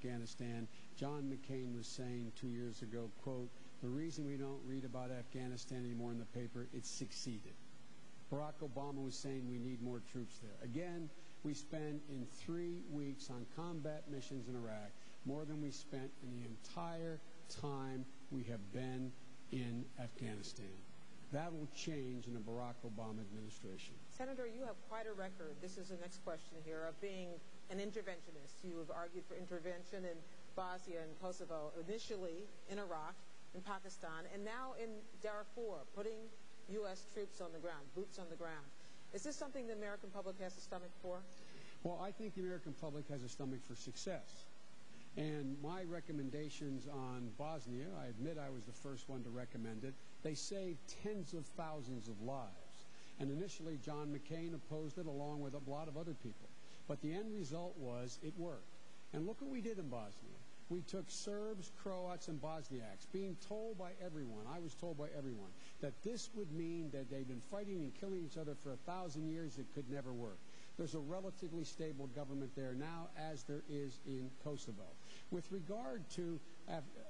Afghanistan. John McCain was saying 2 years ago, quote, "The reason we don't read about Afghanistan anymore in the paper, it's succeeded." Barack Obama was saying we need more troops there. Again, we spend in 3 weeks on combat missions in Iraq more than we spent in the entire time we have been in Afghanistan. That will change in the Barack Obama administration. Senator, you have quite a record. This is the next question here, of being an interventionist. You have argued for intervention in Bosnia and Kosovo, initially in Iraq, in Pakistan, and now in Darfur, putting U.S. troops on the ground, boots on the ground. Is this something the American public has a stomach for? Well, I think the American public has a stomach for success. And my recommendations on Bosnia, I admit I was the first one to recommend it, they saved tens of thousands of lives. And initially, John McCain opposed it along with a lot of other people. But the end result was it worked. And look what we did in Bosnia. We took Serbs, Croats, and Bosniaks, being told by everyone, I was told by everyone, that this would mean that they'd been fighting and killing each other for 1,000 years. It could never work. There's a relatively stable government there now, as there is in Kosovo. With regard to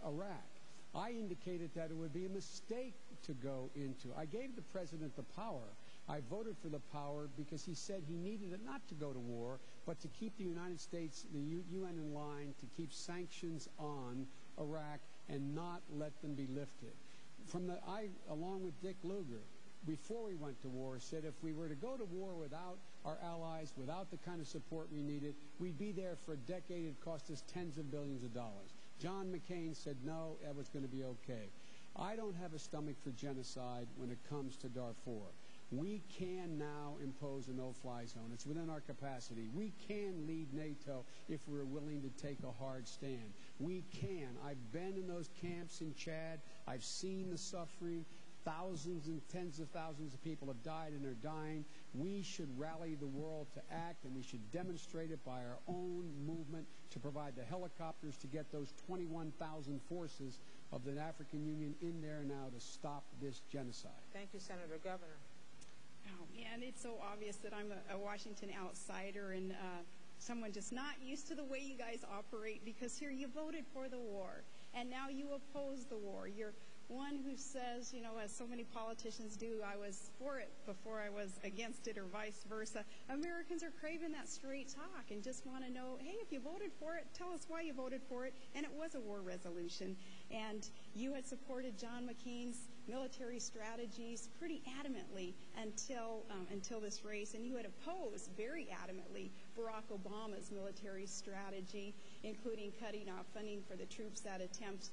Iraq, I indicated that it would be a mistake to go into. I gave the president the power. I voted for the power because he said he needed it not to go to war, but to keep the United States, the UN in line, to keep sanctions on Iraq and not let them be lifted. I, along with Dick Lugar, before we went to war, said if we were to go to war without our allies, without the kind of support we needed, we'd be there for a decade. It'd cost us tens of billions of dollars. John McCain said no, that was going to be okay. I don't have a stomach for genocide when it comes to Darfur. We can now impose a no-fly zone. It's within our capacity. We can lead NATO if we're willing to take a hard stand. We can. I've been in those camps in Chad. I've seen the suffering. Thousands and tens of thousands of people have died and are dying. We should rally the world to act, and we should demonstrate it by our own movement to provide the helicopters to get those 21,000 forces of the African Union in there now to stop this genocide. Thank you, Senator. Governor. Oh, man, it's so obvious that I'm a Washington outsider and someone just not used to the way you guys operate, because here you voted for the war, and now you oppose the war. You're one who says, you know, as so many politicians do, I was for it before I was against it, or vice versa. Americans are craving that straight talk and just want to know, hey, if you voted for it, tell us why you voted for it. And it was a war resolution. And you had supported John McCain's military strategies pretty adamantly until this race. And you had opposed very adamantly Barack Obama's military strategy, including cutting off funding for the troops that attempt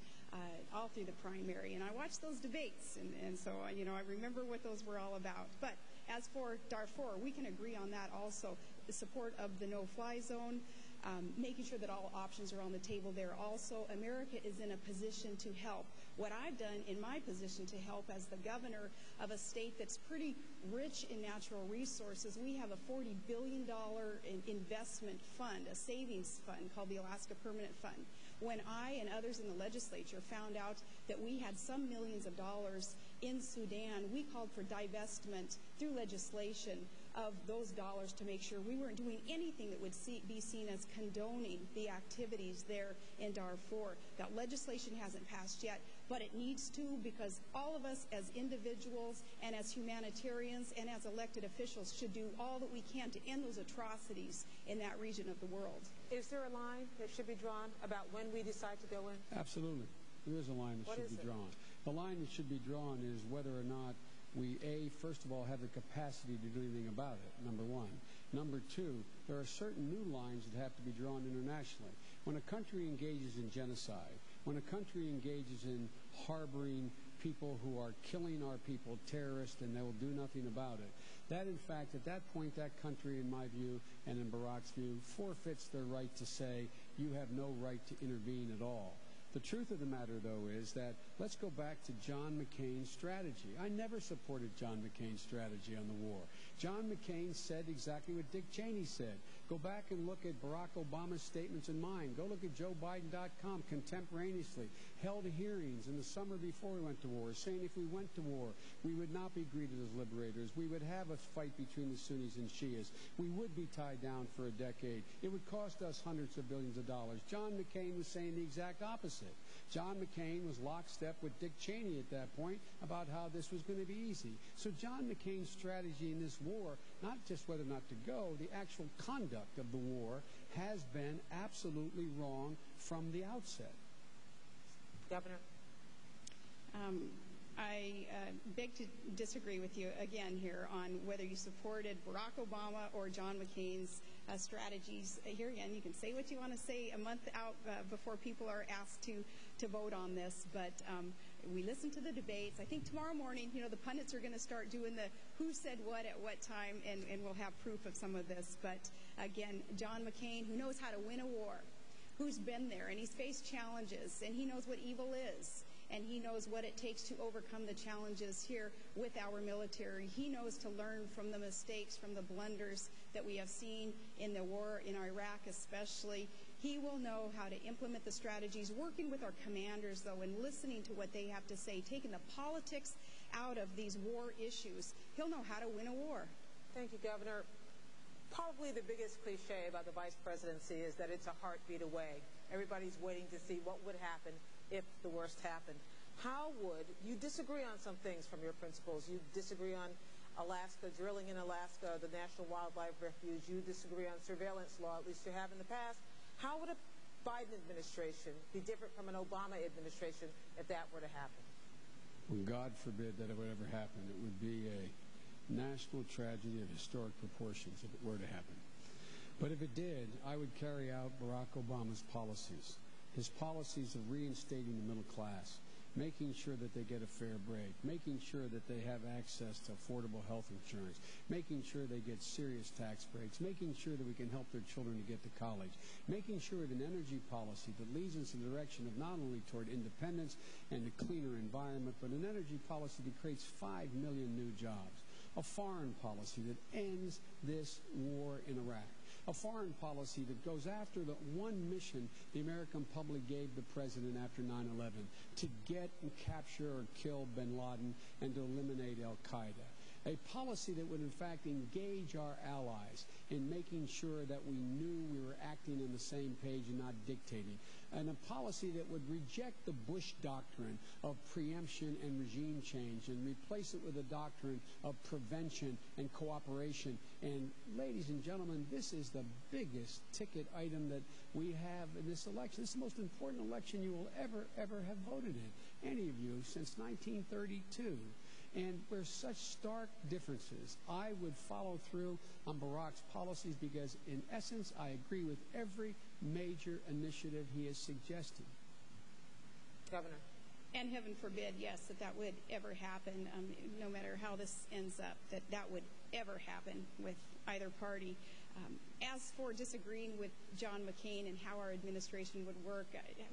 all through the primary. And I watched those debates, and so, you know, I remember what those were all about. But as for Darfur, we can agree on that also. The support of the no-fly zone, making sure that all options are on the table there also. America is in a position to help. What I've done in my position to help as the governor of a state that's pretty rich in natural resources, we have a $40 billion investment fund, a savings fund called the Alaska Permanent Fund. When I and others in the legislature found out that we had some millions of dollars in Sudan, we called for divestment through legislation of those dollars to make sure we weren't doing anything that would be seen as condoning the activities there in Darfur. That legislation hasn't passed yet, but it needs to, because all of us as individuals and as humanitarians and as elected officials should do all that we can to end those atrocities in that region of the world. Is there a line that should be drawn about when we decide to go in? Absolutely. There is a line that should be drawn. The line that should be drawn is whether or not we, first of all, have the capacity to do anything about it, number one. Number two, there are certain new lines that have to be drawn internationally. When a country engages in genocide, when a country engages in harboring people who are killing our people, terrorists, and they will do nothing about it, that, in fact, at that point, that country, in my view, and in Barack's view, forfeits their right to say, you have no right to intervene at all. The truth of the matter, though, is that let's go back to John McCain's strategy. I never supported John McCain's strategy on the war. John McCain said exactly what Dick Cheney said. Go back and look at Barack Obama's statements and mine. Go look at JoeBiden.com contemporaneously. Held hearings in the summer before we went to war, saying if we went to war, we would not be greeted as liberators. We would have a fight between the Sunnis and Shias. We would be tied down for a decade. It would cost us hundreds of billions of dollars. John McCain was saying the exact opposite. John McCain was lockstep with Dick Cheney at that point about how this was going to be easy. So John McCain's strategy in this war, not just whether or not to go, the actual conduct of the war has been absolutely wrong from the outset. Governor? I beg to disagree with you again here on whether you supported Barack Obama or John McCain's strategies. Here again, you can say what you want to say a month out before people are asked to vote on this, but we listen to the debates. I think tomorrow morning, the pundits are going to start doing the who said what at what time, and we'll have proof of some of this. But again, John McCain, who knows how to win a war, who's been there, and he's faced challenges, and he knows what evil is. And he knows what it takes to overcome the challenges here with our military. He knows to learn from the mistakes, from the blunders that we have seen in the war in Iraq especially. He will know how to implement the strategies, working with our commanders, though, and listening to what they have to say, taking the politics out of these war issues. He'll know how to win a war. Thank you, Governor. Probably the biggest cliche about the vice presidency is that it's a heartbeat away. Everybody's waiting to see what would happen if the worst happened. How would you disagree on some things from your principles? You disagree on Alaska, drilling in Alaska, the National Wildlife Refuge. You disagree on surveillance law, at least you have in the past. How would a Biden administration be different from an Obama administration if that were to happen? Well, God forbid that it would ever happen. It would be a national tragedy of historic proportions if it were to happen. But if it did, I would carry out Barack Obama's policies. His policies of reinstating the middle class, making sure that they get a fair break, making sure that they have access to affordable health insurance, making sure they get serious tax breaks, making sure that we can help their children to get to college, making sure that an energy policy that leads us in the direction of not only toward independence and a cleaner environment, but an energy policy that creates 5 million new jobs, a foreign policy that ends this war in Iraq, a foreign policy that goes after the one mission the American public gave the president after 9/11, to get and capture or kill bin Laden and to eliminate al-Qaeda. A policy that would, in fact, engage our allies in making sure that we knew we were acting on the same page and not dictating. And a policy that would reject the Bush doctrine of preemption and regime change and replace it with a doctrine of prevention and cooperation. And, ladies and gentlemen, this is the biggest ticket item that we have in this election. This is the most important election you will ever have voted in, any of you, since 1932. And there's such stark differences. I would follow through on Barack's policies because, in essence, I agree with every major initiative he has suggested. Governor. And heaven forbid, yes, that would ever happen, no matter how this ends up, that would ever happen with either party. As for disagreeing with John McCain and how our administration would work,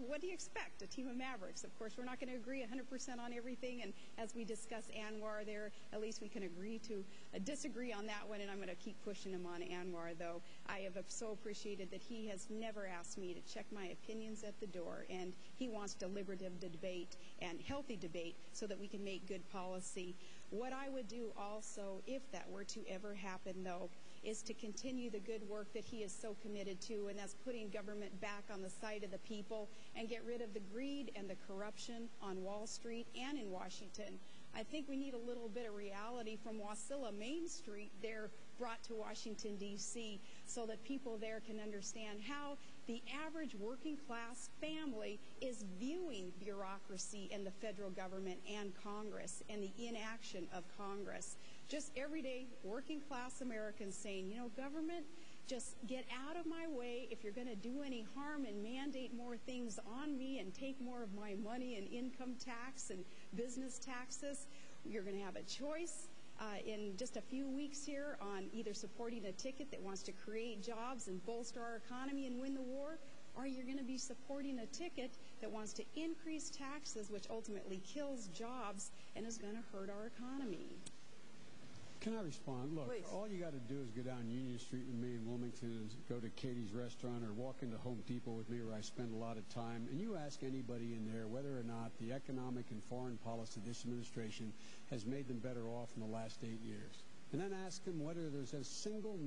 what do you expect? A team of mavericks. Of course, we're not going to agree 100% on everything, and as we discuss Anwar there, at least we can agree to disagree on that one, and I'm going to keep pushing him on Anwar, though. I have so appreciated that he has never asked me to check my opinions at the door, and he wants deliberative debate and healthy debate so that we can make good policy. What I would do also, if that were to ever happen, though, is to continue the good work that he is so committed to, and that's putting government back on the side of the people and get rid of the greed and the corruption on Wall Street and in Washington. I think we need a little bit of reality from Wasilla Main Street there brought to Washington, D.C., so that people there can understand how the average working class family is viewing bureaucracy in the federal government and Congress and the inaction of Congress. Just everyday working class Americans saying, government, just get out of my way. If you're going to do any harm and mandate more things on me and take more of my money and income tax and business taxes, you're going to have a choice in just a few weeks here on either supporting a ticket that wants to create jobs and bolster our economy and win the war, or you're going to be supporting a ticket that wants to increase taxes, which ultimately kills jobs and is going to hurt our economy. Can I respond? Look, Please. all you got to do is go down Union Street with me in Wilmington and go to Katie's restaurant or walk into Home Depot with me where I spend a lot of time, and you ask anybody in there whether or not the economic and foreign policy of this administration has made them better off in the last 8 years. And then ask them whether there's a single